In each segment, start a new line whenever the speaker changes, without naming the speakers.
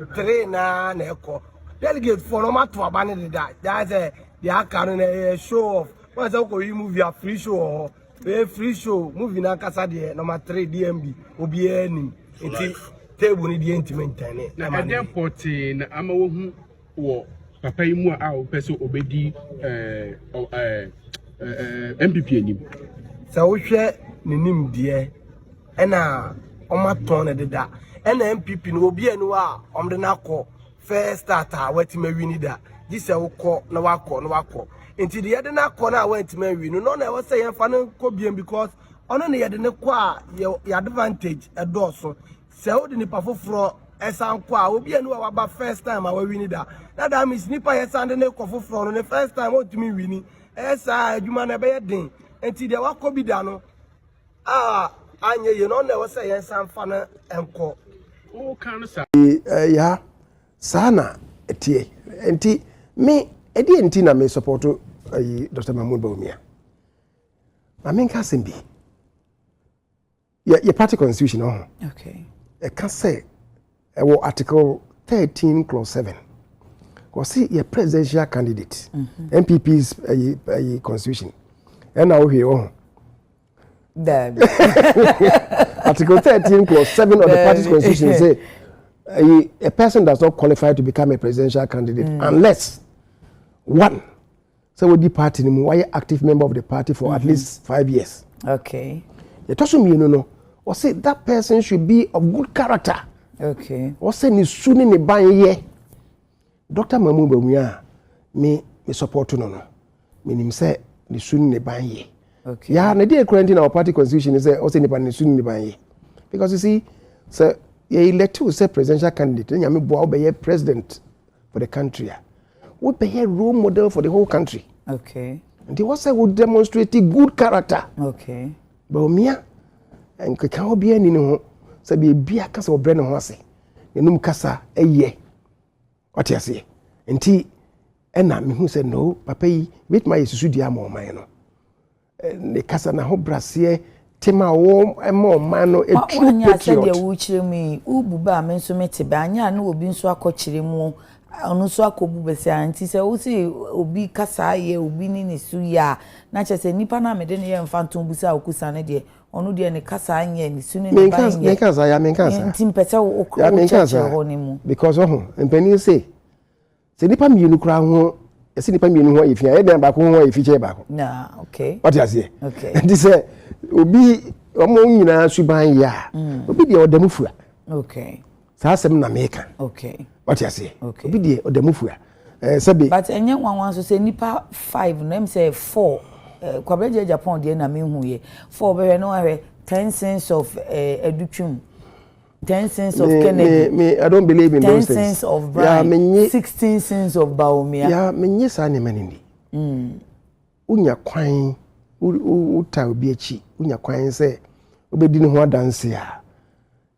3 na eko delegate for no matter abane that that's they are carrying a show off once I go movie a free show or a free show movie na kasa de number 3 DMB obi anim enti table ni di intimate na
airport na ama wo hu wo papa yi mu a wo pese obedi MPP anim
sa wo hwe nenim de na omaton na deda na MPP no obi anu a omde na akọ first starter wetima wini da gise wo kọ na wakọ enti de yede na akọ na wetima wini no na we say yen fa no kọ biem because ono ne yede ne kọ a ye advantage edoso se wo de ni pa foforo esan kọ a obi anu a waba first time a we wini da na da miss nipa ye san de ne kọ foforo no ne first time o timi wini esa adwuma na be ye den enti de wakọ bi da no anye ye no na we say yen san fa no enko
o kan sa
ya sana etie enti me edi enti na me support Dr. M0ney-Kye BAWUMIA ma me nka sembi your party constitution
okay
e ka say wo article 13 clause 7 ko see your presidential candidate MPP's constitution and now here Article 13 clause 7 of the party's constitution say a person does not qualify to become a presidential candidate unless one, so with the party, why active member of the party for at least 5 years.
Okay.
The person no, or say that person should be of good character.
Okay.
Or say ni soon in the ban ye. Dr. M0ney-Kye BAWUMIA, me support no. Me say ni soon in the ban ye.
Okay.
Yeah, na dey currently in our party constitution is also ni soon in the ban ye. Because you see, so you elect to say presidential candidate, and you bo be president for the country. We be a role model for the whole country.
Okay.
And they was say we demonstrate good character.
Okay.
BAWUMIA and can obi ani no say be bia kasa obre ne ho ase. Enum kasa eye. What you say? Enti ena me hu say no papa yi wait my susu dia ma oman no. Ne kasa na ho brase tema wo ema oman no e true patriot.
Anya say wo chire mi ububa me nso mete ba anya na obi nso akochire mu onu so akobu bese anti se wo si obi kasa ye obi ni ne su ya na che se nipa na mede ne ye mfantom busa okusa ne de onu de ne kasa anye ne su ne ba anye
me kasa ya me kasa
nti mpese wo
ya me kasa
ho ne mu
because mpani say se nipa mienu kura ho ese nipa mienu ho yefia e den ba ko ho yefiche ba ko
na okay
what you say
okay
and this obi omo nyina suban ya obi de odamufua
okay
sa asem na meka
okay
what you say
okay
obi de odamufua sabi
but enye wanwan so say nipa 5 no em say 4 kwabreje Japan de na me hu ye 4 be no ahwe 10 cents of edutwum 10 cents of Kennedy
me I don't believe in those things
10 cents of Brian 16 cents of BAWUMIA
ya menye sa ne manini unya kwan uta obi achi unya kwan se obedi ne ho adanse a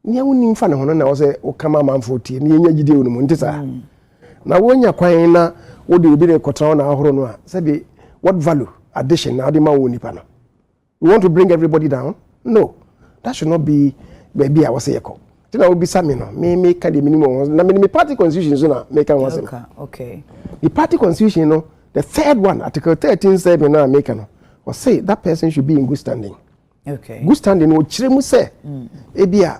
nia woni mfa ne ho na wo se o kama manfo tie ne nya gide wonu mu ntisa na wonya kwan na wo de obi ne kotra na ahoro no a se be what value addition na adima wo nipa no you want to bring everybody down no that should not be baby I was say yeko tina wo bisa me no me ka de minimum na me party constitution so na me kan was
okay
the party constitution no the third one article 13 said na make no or say that person should be in good standing
okay
good standing wo kire mu say e bia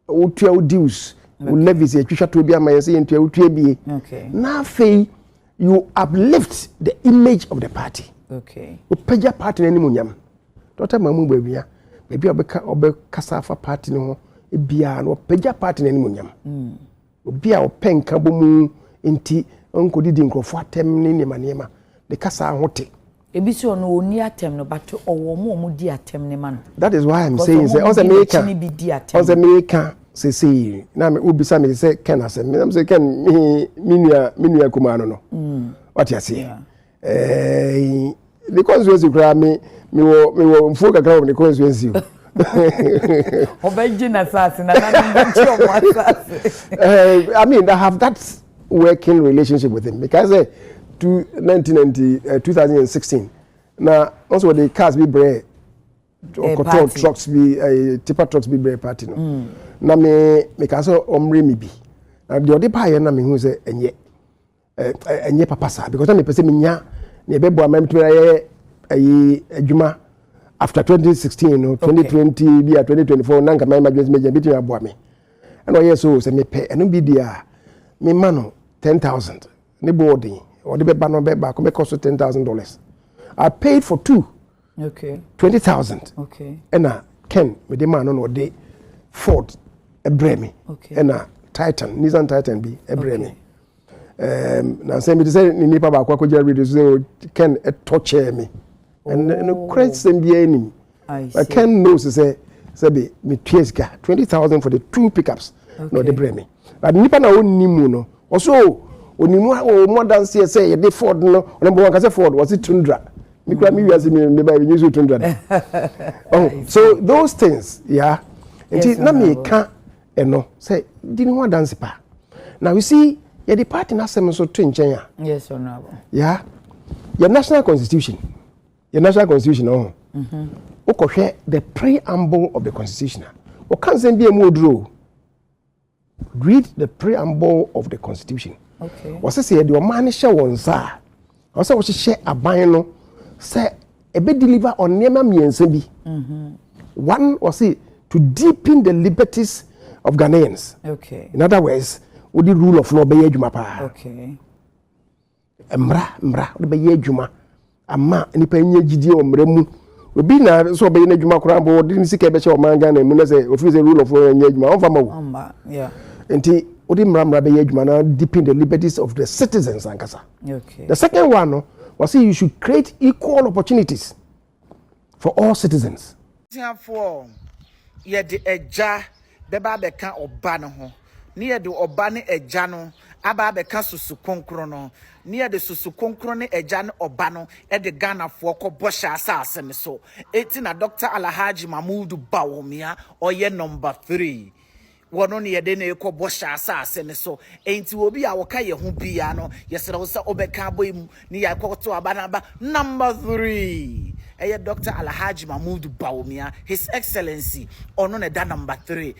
wo tua dues wo levies e twitwa to bia ma say ntua wo tua bie
okay
na fei you uplift the image of the party
okay
o peja party na nimu nyam Dr. M0ney-Kye BAWUMIA baby obekasa fa party no e bia no peja party na nimu nyam obi a openka bomu enti onko didi nkrofo atem ne nema de kasa hote
ebiso no oni atem no but owo mo di atem ne ma no
that is why I'm saying say on America say na me obisa me say ken asem me say ken minua kuma no what you say the constituency kra me wo mfo kakra wo the constituency
obeji na sase na nchi o asase
I mean I have that working relationship with him because 2016 now also the cars be bread control trucks be tipper trucks be bread party no na me ka so omre mi bi the other pie na me hu say enye papa sa because na me pese me nya na be boa mam tira adwuma after 2016 no 2020 be 2024 na nka my emergency meja bitu aboa me and oye so say me pe eno bi dia me ma no 10,000 ne boarding or the be no be ba come cost $10,000. I paid for 2.
Okay.
20,000.
Okay.
And Ken with the man on the Ford a bremi.
Okay.
And Titan, Nissan Titan be a bremi. Now say me say ni nipa ba kwa koja read so Ken a torture me. And no credit same be any. I Ken knows say be me tieska 20,000 for the 2 pickups. No the bremi. But nipa na woni mu no. Also onimu o more than say the Ford no number 1 say Ford was it Tundra. Oh, so those things, yeah. Yes, na me can say didn't want dance pa. Now you see, the party na Asem so to nchen.
Yes, honorable.
Yeah. Your national constitution. Oh. Mhm. The preamble of the constitution. O can send be a modro. Read the preamble of the constitution.
Okay.
Was say the man share one sa. Also was share aban no. Say a bit deliver on Nema Miensebi. One was to deepen the liberties of Ghanaians.
Okay.
In other words, with the rule of law be juma.
Okay.
Mra be juma. Ama nipa nye gidi o mremu. Obi na so be na juma kura bo didn't see kebe che o man Ghana mu na say office rule of law nye juma. Onfa mawo.
Yeah.
Enti odi mra be juma na deepen the liberties of the citizens ankasa.
Okay.
The second one no was you should create equal opportunities for all citizens.
Therefore, ye de eja beba beka oba no ho. Ni ye de oba ne eja no aba beka susu konkro no. Ni ye de susu konkro ne eja ne oba no e de Ghana fo ko bosha asase ne so. Eti na Dr. Alhaji Mahmoud Bawumia oye number 3. Wono ne yede na ekọ bosha asase ne so enti obi a woka ye ho bia no yesere wo se obeka boyim ni yakọ to abanaba number 3 eye Dr. Alhaji Mahmoud Bawumia His Excellency ono ne da number 3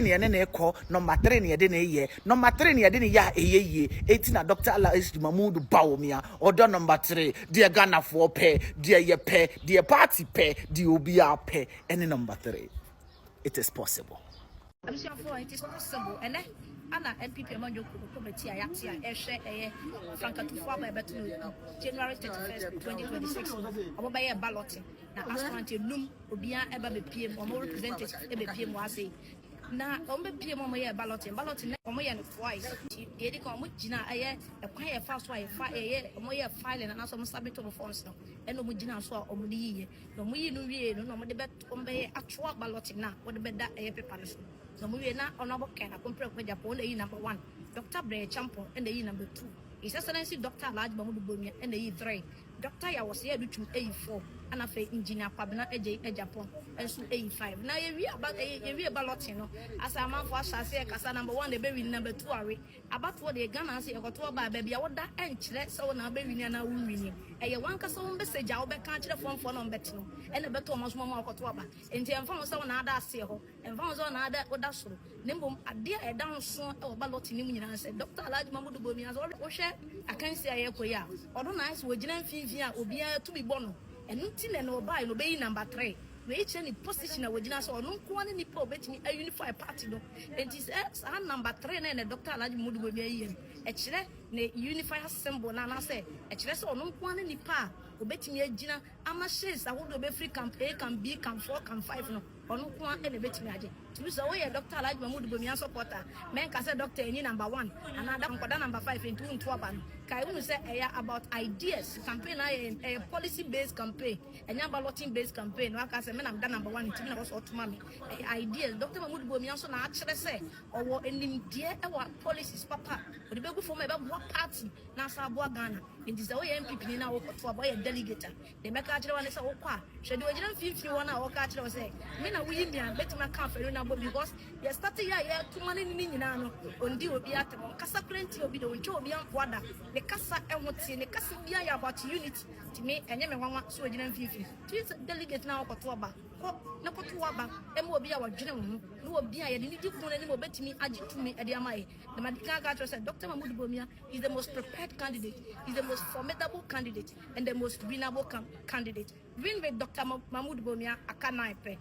ne ye na ekọ number 3 ne yede na eye number 3 ne yede ne ya eyeye enti na Dr. Alhaji Mahmoud Bawumia odo number 3 de Ghana for pe de ye pe de party pe de obi a pe any number 3 it is possible.
I'm sure for it is possible, and Anna NPP among your committee, I actually share Franca to Father January 31st, 2026. I will buy a balloting. Now, as one to Loom, Obia, ever be PM or more representatives, ever PM was say. Now, on the PM on my balloting, on my end twice. Yet, come with Gina, a quiet fast wife, a filing and also submit to the phones. And Omujina saw Omudi, no, we no bet on the actual balloting now, what the bed that a paper. So we are not honorable can I compare with Japan number 1, Dr. Bray Champo and the number 2. His Excellency Dr. Alhaji Mahmoud Bawumia and the 3. Dr. I was here to A4 and a fake engineer Pabna A Japan and so A5. Now you read about a ballotino as a man for say Casa number 1, the baby number 2 are about what they gonna say or to buy baby. I would that and let so now baby and I will win. A one cast on message I'll be country phone for non betting and a better much more to Twaba and the found someone other say and found on other or that's so. Nimbo a dear a down son or balloting and said Dr. Alhaji Mahmoud Bawumia has already share. I can't say a koya or don't nice with Jen Fivia or be to be born. And nothing and no buy no be number 3. We each any position of Wajina so no one any poor betting a unified party no. And this number 3 and Dr. Alhaji Mahmoud Bawumia. A chile ne unified symbol and say a chile so no one any pa. Obeti me Gina, I'm a shares. I want to be free camp A, camp B, camp 4, camp 5 no. Or no one any beti me aje. To so way Dr. Alhaji Mahmoud Bawumia supporter. Men can say doctor any number 1, another number 5 into 2 ban. Kai unu say about ideas campaign a policy based campaign, a balloting based campaign. No can say men I'm number 1 into me was autonomy. Ideas. Dr. Mahmoud Bawumia so na actually say or any dear our policies papa. But the for me about what party na sa boa Ghana. In this way MPP na for boy delegate. They make actually one say okwa. Should you didn't feel one or catch or say me na we me bet my camp because you started here too many no on the obi at kasa plenty obi do ncho obi ampoada the kasa ehoti the kasa bia about unity to me enye me nwanwa so didn't feel to delegate na okoto oba na koto aba ema obi a wadwene wo ho na obi a ye de di kun ne mo betimi agitumi e de amaye the medical doctor said Dr. Mahmoud Bawumia is the most prepared candidate, is the most formidable candidate and the most winnable candidate. Win with Dr. Mahmoud Bawumia aka 9 pe